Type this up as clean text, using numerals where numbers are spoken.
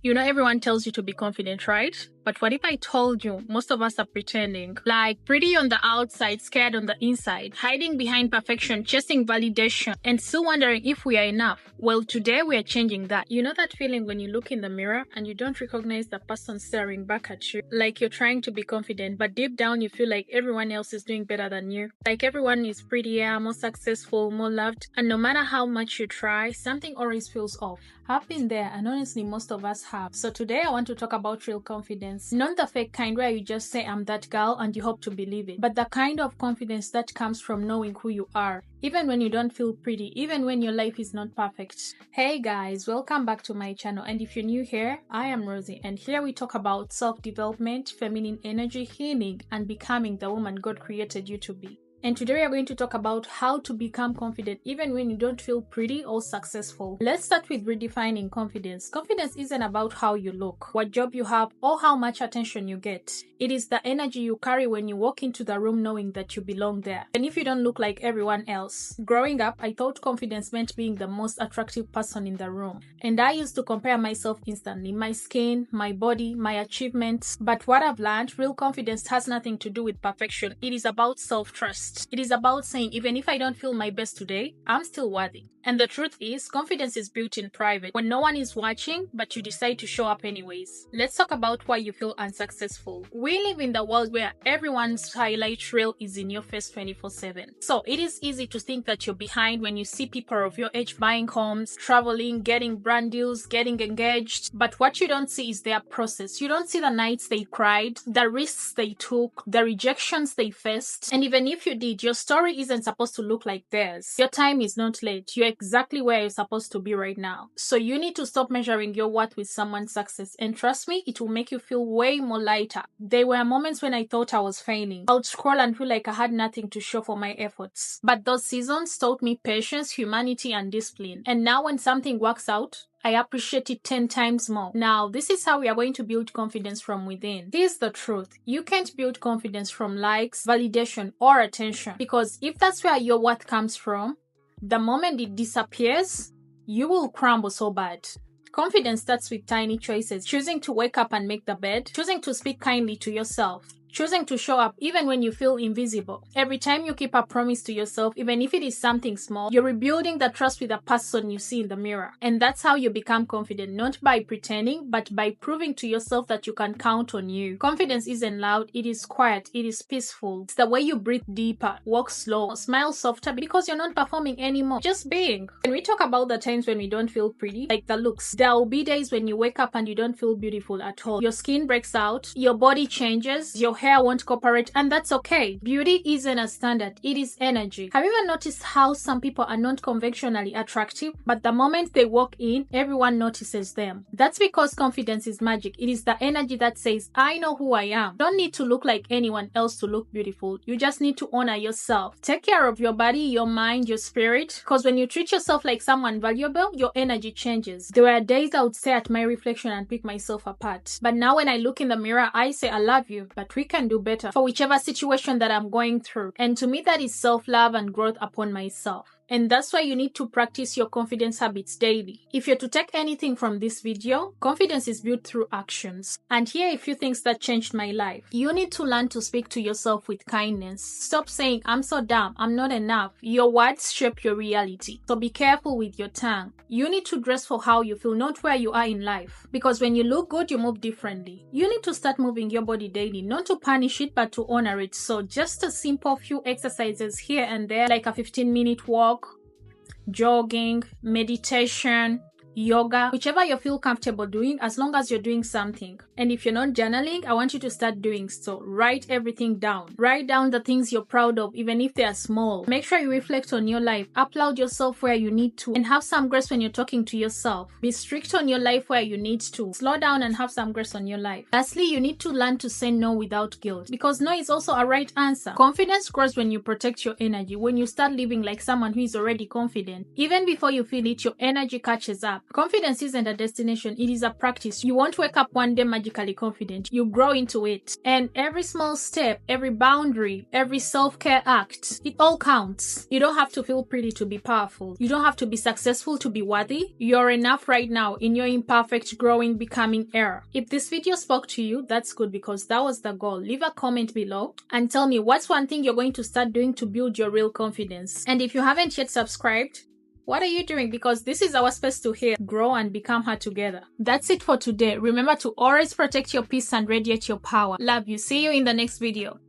You know, everyone tells you to be confident, right? But what if I told you most of us are pretending? Like pretty on the outside, scared on the inside, hiding behind perfection, chasing validation, and still wondering if we are enough. Well, today we are changing that. You know that feeling when you look in the mirror and you don't recognize the person staring back at you? Like you're trying to be confident, but deep down you feel like everyone else is doing better than you. Like everyone is prettier, more successful, more loved, and no matter how much you try, something always feels off. I've been there, and honestly most of us have. So today I want to talk about real confidence. Not the fake kind where you just say I'm that girl and you hope to believe it, but the kind of confidence that comes from knowing who you are, even when you don't feel pretty, even when your life is not perfect. Hey guys, welcome back to my channel, and if you're new here, I am Rosie, and here we talk about self-development, feminine energy, healing, and becoming the woman God created you to be. And today we are going to talk about how to become confident even when you don't feel pretty or successful. Let's start with redefining confidence. Confidence isn't about how you look, what job you have, or how much attention you get. It is the energy you carry when you walk into the room knowing that you belong there, and if you don't look like everyone else. Growing up, I thought confidence meant being the most attractive person in the room, and I used to compare myself instantly, my skin, my body, my achievements. But what I've learned, real confidence has nothing to do with perfection. It is about self-trust. It is about saying, even if I don't feel my best today, I'm still worthy. And the truth is, confidence is built in private, when no one is watching, but you decide to show up anyways. Let's talk about why you feel unsuccessful. We live in the world where everyone's highlight reel is in your face 24/7. So it is easy to think that you're behind when you see people of your age buying homes, traveling, getting brand deals, getting engaged. But what you don't see is their process. You don't see the nights they cried, the risks they took, the rejections they faced. And even if you did, your story isn't supposed to look like theirs. Your time is not late. You're exactly where you're supposed to be right now. So you need to stop measuring your worth with someone's success. And trust me, it will make you feel way more lighter. There were moments when I thought I was failing. I would scroll and feel like I had nothing to show for my efforts. But those seasons taught me patience, humanity, and discipline. And now when something works out, I appreciate it 10 times more. Now, this is how we are going to build confidence from within. Here's the truth. You can't build confidence from likes, validation, or attention. Because if that's where your worth comes from, the moment it disappears, you will crumble so bad. Confidence starts with tiny choices. Choosing to wake up and make the bed. Choosing to speak kindly to yourself. Choosing to show up even when you feel invisible. Every time you keep a promise to yourself, even if it is something small, you're rebuilding the trust with the person you see in the mirror. And that's how you become confident, not by pretending, but by proving to yourself that you can count on you. Confidence isn't loud, it is quiet, it is peaceful. It's the way you breathe deeper, walk slow, smile softer, because you're not performing anymore, just being. When we talk about the times when we don't feel pretty, like the looks, there will be days when you wake up and you don't feel beautiful at all. Your skin breaks out, your body changes, your hair won't cooperate, and that's okay. Beauty isn't a standard, it is energy. Have you ever noticed how some people are not conventionally attractive, but the moment they walk in, everyone notices them? That's because confidence is magic. It is the energy that says, I know who I am. Don't need to look like anyone else to look beautiful. You just need to honor yourself. Take care of your body, your mind, your spirit, because when you treat yourself like someone valuable, your energy changes. There were days I would stare at my reflection and pick myself apart. But now when I look in the mirror, I say, I love you, but we can do better for whichever situation that I'm going through. And to me, that is self-love and growth upon myself. And that's why you need to practice your confidence habits daily. If you're to take anything from this video, confidence is built through actions. And here are a few things that changed my life. You need to learn to speak to yourself with kindness. Stop saying, I'm so dumb, I'm not enough. Your words shape your reality. So be careful with your tongue. You need to dress for how you feel, not where you are in life. Because when you look good, you move differently. You need to start moving your body daily, not to punish it, but to honor it. So just a simple few exercises here and there, like a 15-minute walk, jogging, meditation, yoga, whichever you feel comfortable doing, as long as you're doing something. And if you're not journaling, I want you to start doing so. Write everything down. Write down the things you're proud of, even if they are small. Make sure you reflect on your life. Applaud yourself where you need to, and have some grace when you're talking to yourself. Be strict on your life where you need to. Slow down and have some grace on your life. Lastly, you need to learn to say no without guilt, because no is also a right answer. Confidence grows when you protect your energy, when you start living like someone who is already confident. Even before you feel it, your energy catches up. Confidence isn't a destination, it is a practice. You won't wake up one day magically confident. You grow into it. And every small step, every boundary, every self-care act, it all counts. You don't have to feel pretty to be powerful. You don't have to be successful to be worthy. You're enough right now in your imperfect, growing, becoming era. If this video spoke to you, that's good because that was the goal. Leave a comment below and tell me what's one thing you're going to start doing to build your real confidence. And if you haven't yet subscribed, what are you doing? Because this is our space to heal, grow, and become her together. That's it for today. Remember to always protect your peace and radiate your power. Love you. See you in the next video.